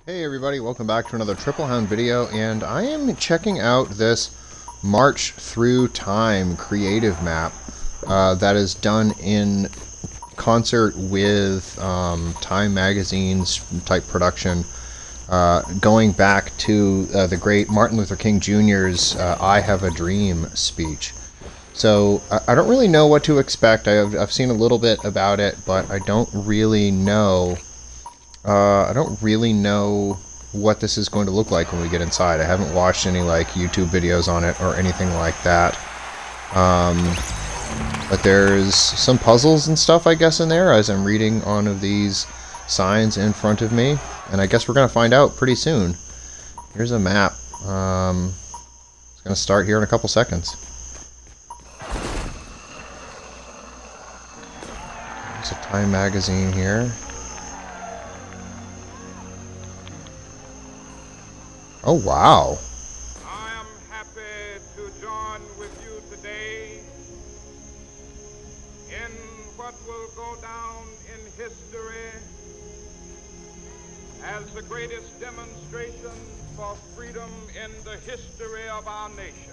Hey everybody, welcome back to another Triple Hound video, and I am checking out this March Through Time creative map that is done in concert with Time Magazine's type production, going back to the great Martin Luther King Jr.'s I Have a Dream speech. So I don't really know what to expect. I've seen a little bit about it, but I don't really know what this is going to look like when we get inside. I haven't watched any like YouTube videos on it or anything like that. But there's some puzzles and stuff, I guess, in there as I'm reading one of these signs in front of me. And I guess we're going to find out pretty soon. Here's a map. It's going to start here in a couple seconds. There's a Time magazine here. Oh, wow. I am happy to join with you today in what will go down in history as the greatest demonstration for freedom in the history of our nation.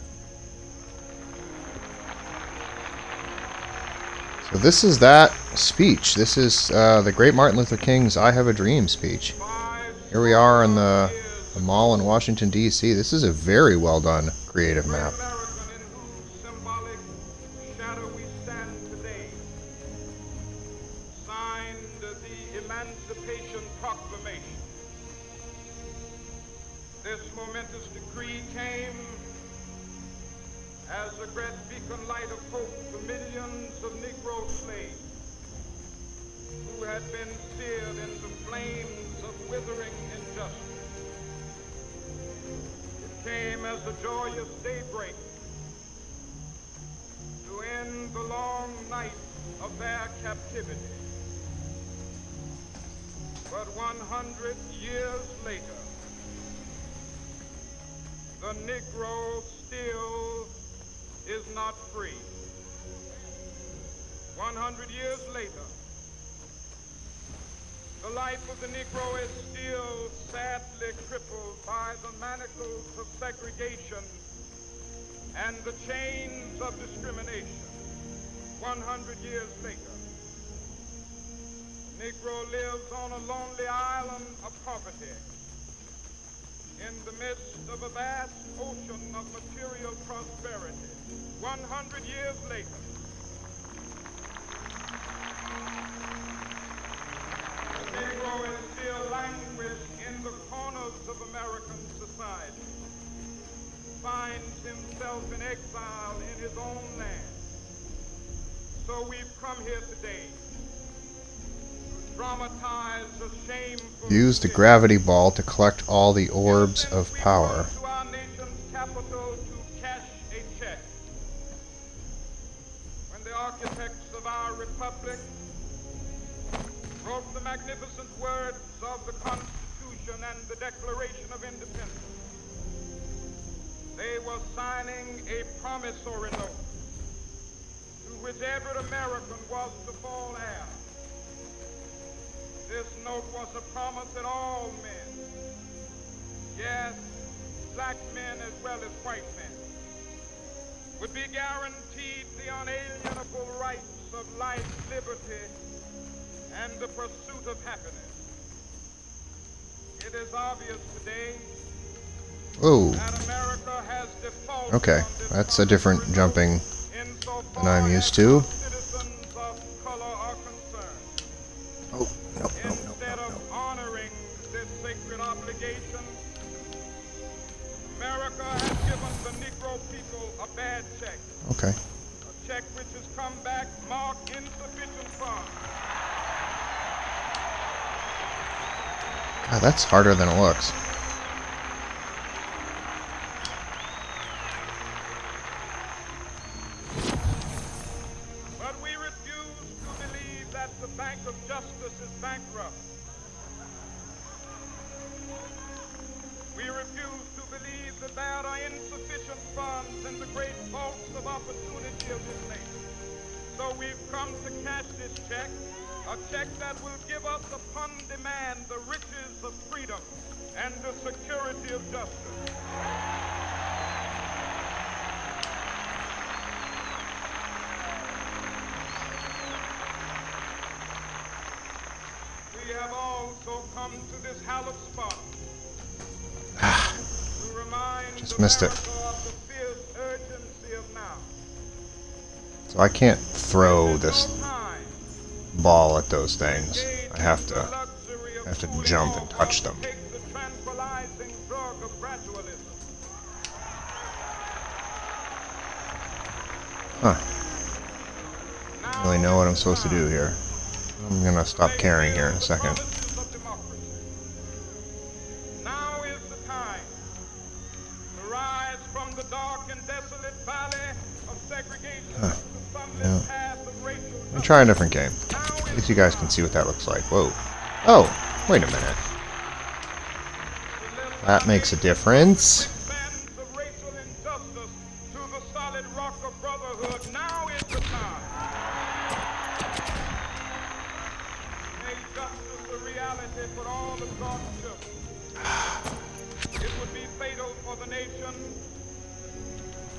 So this is that speech. This is the great Martin Luther King's I Have a Dream speech. Here we are in the mall in Washington, D.C. This is a very well done creative map. American in whose symbolic shadow we stand today, signed the Emancipation Proclamation. This momentous decree came as a great beacon light of hope to millions of Negro slaves who had been seared in the flames of withering injustice. Came as a joyous daybreak to end the long night of their captivity. But 100 years later, the Negro still is not free. 100 years later, the life of the Negro is still sadly crippled by the manacles of segregation and the chains of discrimination. 100 years later, the Negro lives on a lonely island of poverty in the midst of a vast ocean of material prosperity. 100 years later, Negro is still languished in the corners of American society, finds himself in exile in his own land. So we've come here today to dramatize a shameful... Use the gravity ball to collect all the orbs of power. To our nation's capital to cash a check. When the architects of our republic wrote the magnificent words of the Constitution and the Declaration of Independence, they were signing a promissory note to which every American was to fall heir. This note was a promise that all men, yes, black men as well as white men, would be guaranteed the unalienable rights of life, liberty, and the pursuit of happiness. It is obvious today that America has defaulted. Okay, that's a different jumping than I'm used to. Citizens of color are concerned. Oh, no. Instead of honoring this sacred obligation, America has given the Negro people a bad check. Okay. A check which has come back marked insufficient funds. God, that's harder than it looks. But we refuse to believe that the Bank of Justice is bankrupt. We refuse to believe that there are insufficient funds in the great vaults of opportunity of this nation. So we've come to cash this check, a check that will give us upon demand the riches of freedom, and the security of justice. We have also come to this hallowed spot to remind Just missed it. America of the fierce urgency of now. So I can't throw this ball at those things. I have to jump and touch them. Huh. I don't really know what I'm supposed to do here. I'm gonna stop caring here in a second. Now is the time to rise from the dark and desolate valley of segregation to the sunlit path of racial justice. Let me try a different game. At least you guys can see what that looks like. Whoa. Oh, wait a minute. That makes a difference. Bands of racial injustice to the solid rock of brotherhood. Now is the time. Make justice a reality for all of God's children. It would be fatal for the nation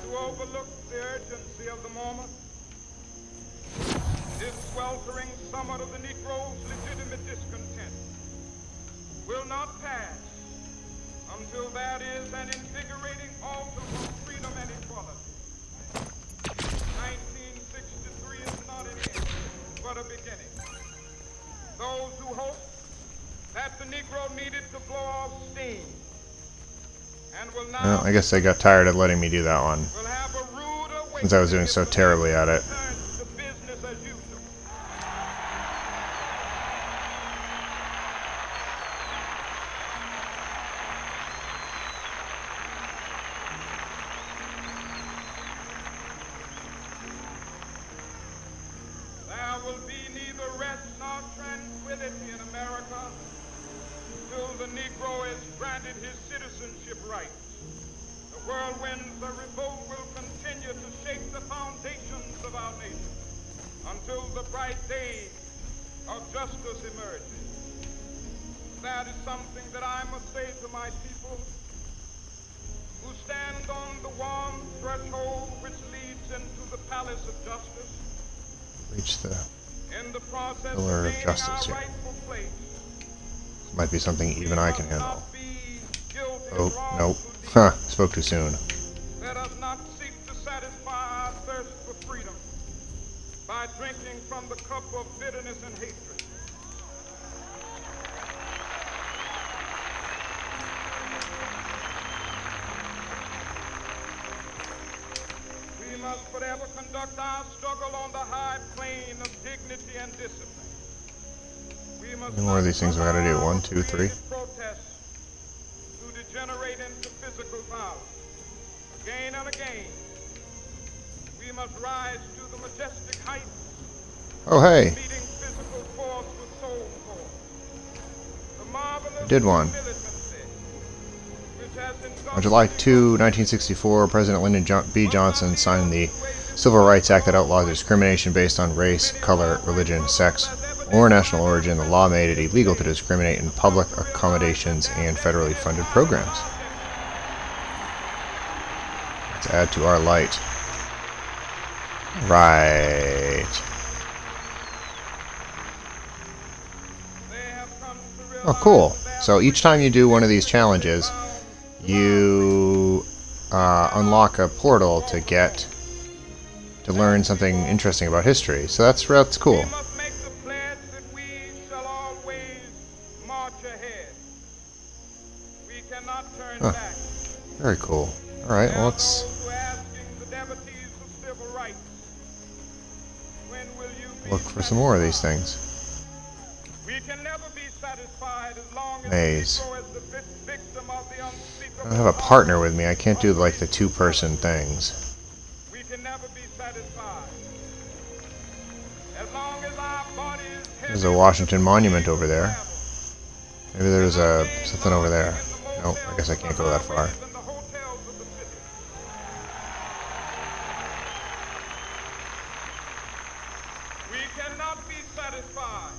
to overlook the urgency of the moment. This sweltering summit of the Negro's legitimate discontent will not pass until that is an invigorating altar for freedom and equality. 1963 is not an end, but a beginning. Those who hope that the Negro needed to blow off steam and will now Well, I guess they got tired of letting me do that one, will have a rude awakening since I was doing so terribly at it. returns to business as usual. There will be neither rest nor tranquility in America till the Negro is granted his citizenship rights. The whirlwinds of revolt will continue to shake the foundations of our nation until the bright day of justice emerges. That is something that I must say to my people who stand on the warm threshold which leads into the palace of justice. Reach the In the process Pillar of of gaining justice our here. rightful place, might be something even I can we must handle. not be guilty Oh, of nope. wrongful deeds. Huh, spoke too soon. Let us not seek to satisfy our thirst for freedom by drinking from the cup of bitterness and hatred. We must forever conduct our struggle on the high plane of dignity and discipline. We must How many more of these things we gotta do? not 1, 2, 3. allow protests to degenerate into physical violence. Again and again, we must rise to the majestic heights Oh, hey. of meeting physical force with soul force. The marvelous Did one. militancy which has On July 2, 1964, President Lyndon B. Johnson signed the Civil Rights Act that outlawed discrimination based on race, color, religion, sex, or national origin. The law made it illegal to discriminate in public accommodations and federally funded programs. Let's add to our light. Right. Oh, cool. So each time you do one of these challenges, you unlock a portal to learn something interesting about history. So that's cool. We must make the pledge that we shall always march ahead. We cannot turn Huh. back. Very cool. All right, well, let's Those who are asking the devotees of civil rights, when will you be look for some more of these things. We can never be satisfied as long as Maze. the Negro is the victim of the I unspeakable. don't have a partner with me. I can't do like the two-person things. We can never be satisfied. As long as our body is There's a Washington monument over there. Maybe there's something over there. Nope, I guess I can't go that far. We cannot be satisfied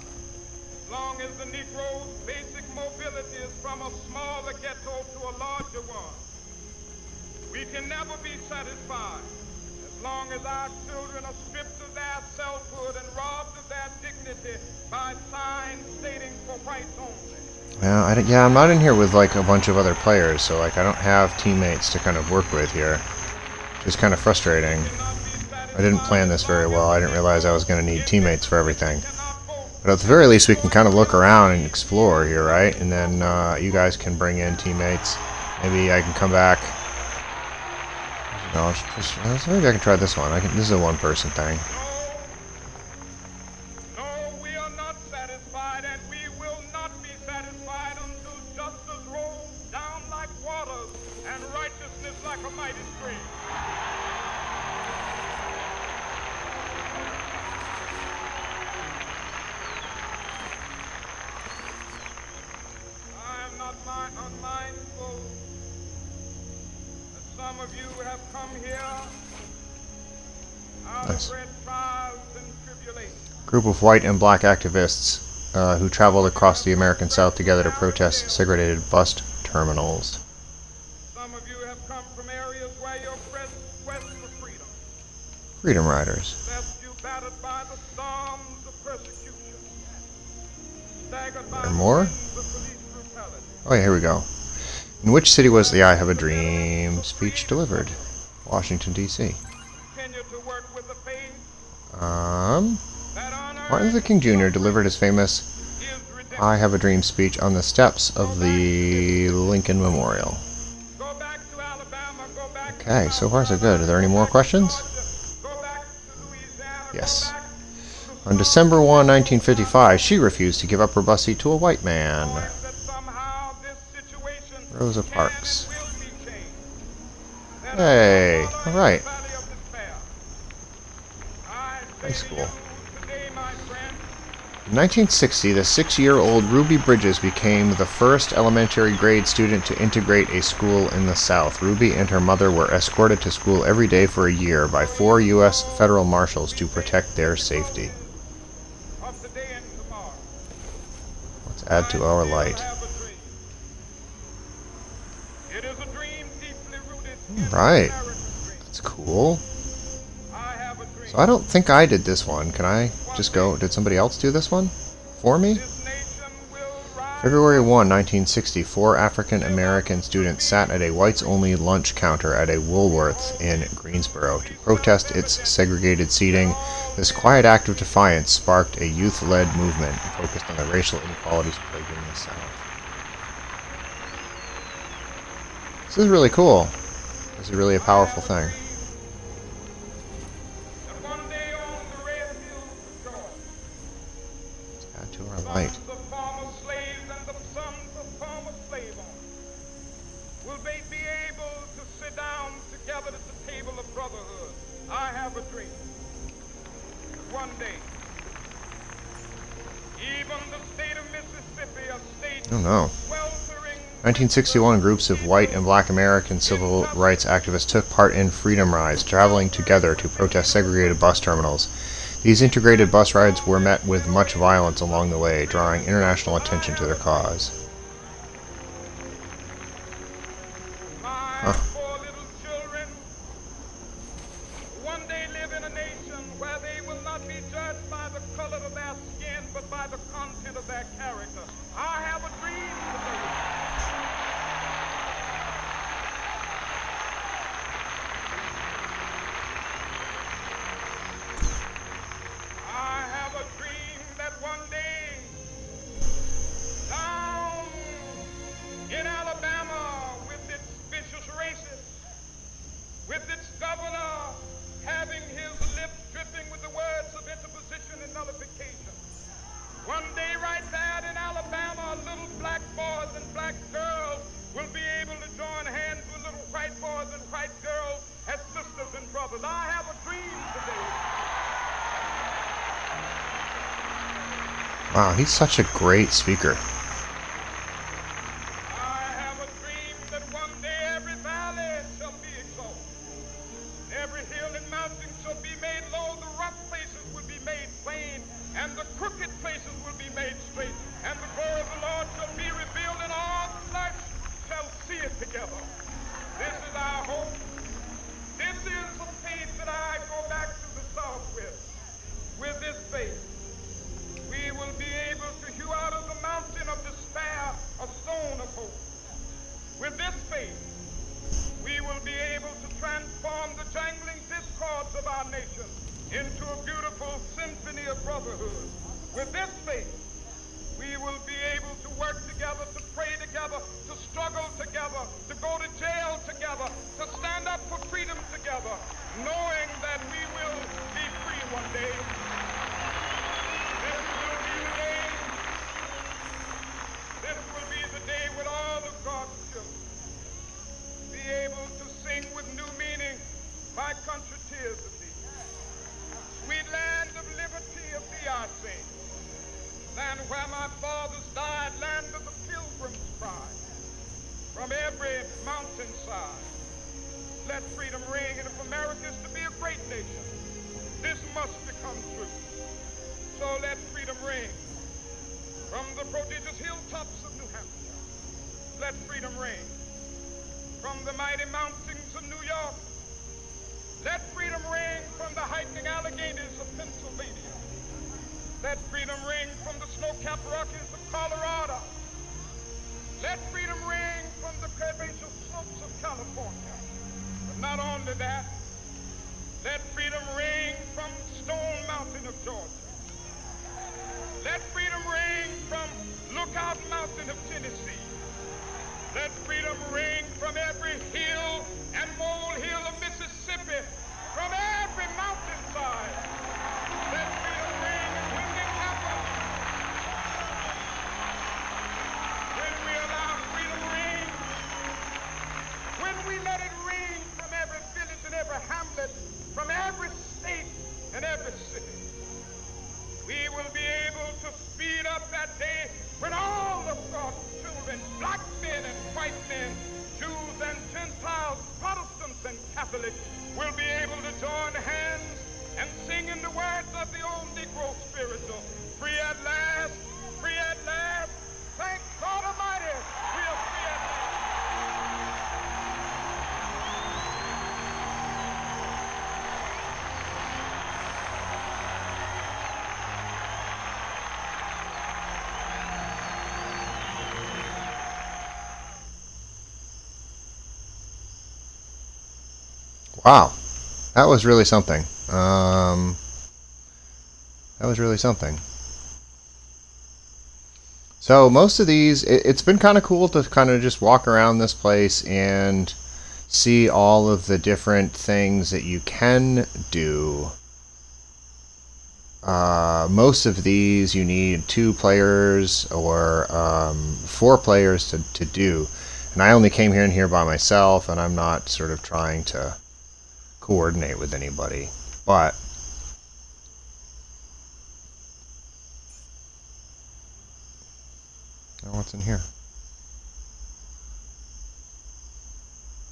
as long as the Negro's basic mobility is from a small ghetto to a larger one. We can never be satisfied as long as our children are stripped of their selfhood and robbed of their dignity by signs stating for whites only. Yeah, I'm not in here with like a bunch of other players, so like I don't have teammates to kind of work with here. It's kind of frustrating. I didn't plan this very well. I didn't realize I was going to need teammates for everything. But at the very least, we can kind of look around and explore here, right? And then you guys can bring in teammates. Maybe I can come back. No, maybe I can try this one. This is a one-person thing. No, we are not satisfied, and we will not be satisfied until justice rolls down like waters and righteousness like a mighty stream. I am not unmindful that some of you have come here out Nice. of great trials and tribulations. Group of white and black activists who traveled across the American South together to protest segregated bus terminals. Some of you have come from areas where your quest for freedom Freedom Riders. left you battered by the storms of persecution, staggered by There the more? winds of police brutality. Oh yeah, here we go. In which city was the I Have a Dream speech delivered? Washington D.C. Continue to work with the faith Martin that honor Luther King Jr. delivered his famous is redemption. I Have a Dream speech on the steps of the Lincoln Memorial. Go back to Alabama, go back to Okay, so far so good. Are there any more questions? Go back to Louisiana, Yes. go back On December 1, 1955, she refused to give up her bus seat to a white man. that somehow this situation Rosa can Parks. and will be changed. That Hey, another alright. valley of despair. I say High to school. you today, my friend, In 1960, the 6-year-old Ruby Bridges became the first elementary grade student to integrate a school in the South. Ruby and her mother were escorted to school every day for a year by 4 U.S. federal marshals to protect their safety. of today and tomorrow. Let's add to our light. I have a dream. It is a dream deeply rooted in Right. American dream. That's cool. I have a dream. So I don't think I did this one. Can I just go? Did somebody else do this one for me? This nation will rise. February 1, 1960, 4 African-American students sat at a whites-only lunch counter at a Woolworth in Greensboro to protest its segregated seating. This quiet act of defiance sparked a youth-led movement focused on the racial inequalities plaguing the South. This is really cool. This is really a powerful thing. That one day on the red hills of Georgia, Let's add to our light. sons of former slaves and the sons of former slave owners will they be able to sit down together at the table of brotherhood. I have a dream. One day, even the state of Mississippi, a state Oh no. sweltering 1961, groups of white and black American civil rights activists took part in freedom rides, traveling together to protest segregated bus terminals. These integrated bus rides were met with much violence along the way, drawing international attention to their cause. my four little children one day live in a nation where they will not be judged by the color of their skin, but by the content of their character. I have a dream today. I have a dream that one day, down in Alabama, with its vicious racists, with its governor having his lips dripping with the words of interposition and nullification. One day right there in Alabama, little black boys and black girls will be able to join hands with little white boys and white girls as sisters and brothers. I have a dream today. Wow, he's such a great speaker. I have a dream that one day every valley shall be exalted. Every hill and mountain shall be made low. The rough places will be made plain, and the crooked places will be made straight. And the glory of the Lord shall be revealed, and all flesh shall from every mountainside. Let freedom ring, and if America is to be a great nation, this must become true. So let freedom ring from the prodigious hilltops of New Hampshire. Let freedom ring from the mighty mountains of New York. Let freedom ring from the heightening Alleghenies of Pennsylvania. Let freedom ring from the snow-capped Rockies of Colorado. Let freedom ring from the curvaceous slopes of California. But not only that, let freedom ring from Stone Mountain of Georgia. Let freedom ring from Lookout Mountain of Tennessee. Let freedom ring from every hill and molehill of Mississippi, from every mountainside. Let freedom ring, and when it happens, when we allow freedom ring, when we let it ring from every village and every hamlet, from every state and every city, we will be able to speed up that day when all of God's children, black men and white men, Jews and Gentiles, Protestants and Catholics, will be able to join hands and sing in the words of the old Negro spiritual, free at last, free at last, thank God Almighty, we are free at last. Wow, that was really something. That was really something. So most of these, it's been kind of cool to kind of just walk around this place and see all of the different things that you can do. Most of these you need 2 players or 4 players to do. And I only came here by myself, and I'm not sort of trying to coordinate with anybody. But oh, what's in here?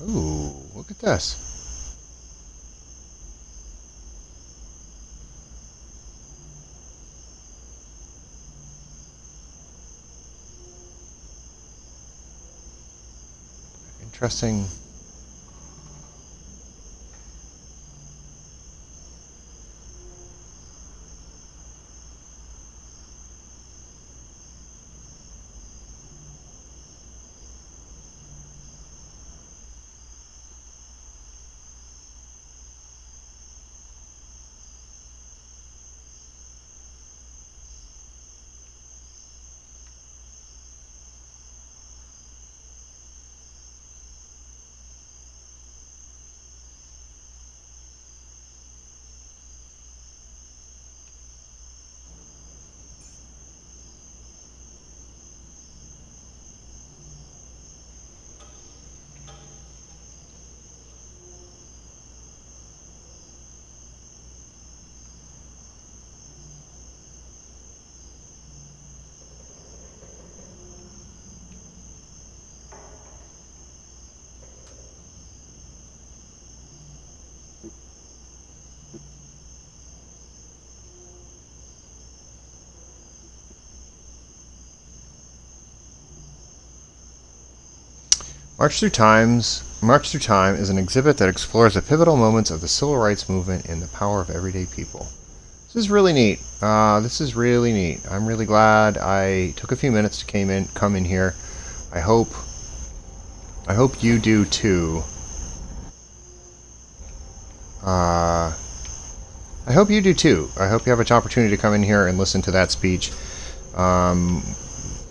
Ooh, look at this. Interesting. March Through Time is an exhibit that explores the pivotal moments of the civil rights movement and the power of everyday people. This is really neat. This is really neat. I'm really glad I took a few minutes to come in here. I hope you do too. I hope you do too. I hope you have an opportunity to come in here and listen to that speech.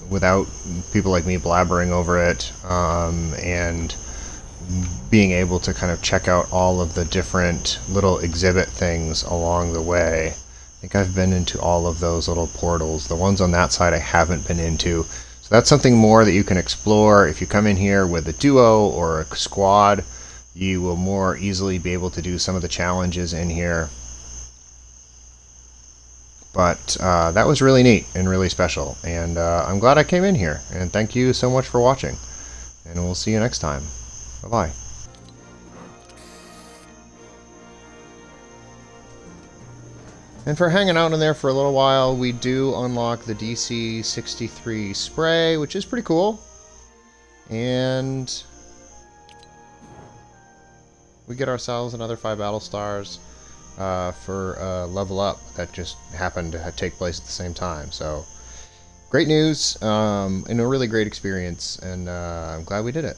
Without people like me blabbering over it, and being able to kind of check out all of the different little exhibit things along the way. I think I've been into all of those little portals. The ones on that side I haven't been into. So that's something more that you can explore. If you come in here with a duo or a squad, you will more easily be able to do some of the challenges in here. But that was really neat and really special, and I'm glad I came in here, and thank you so much for watching. and we'll see you next time. Bye-bye. And for hanging out in there for a little while, we do unlock the DC 63 spray, which is pretty cool. And we get ourselves another 5 battle stars for level up that just happened to take place at the same time. So great news and a really great experience, and I'm glad we did it.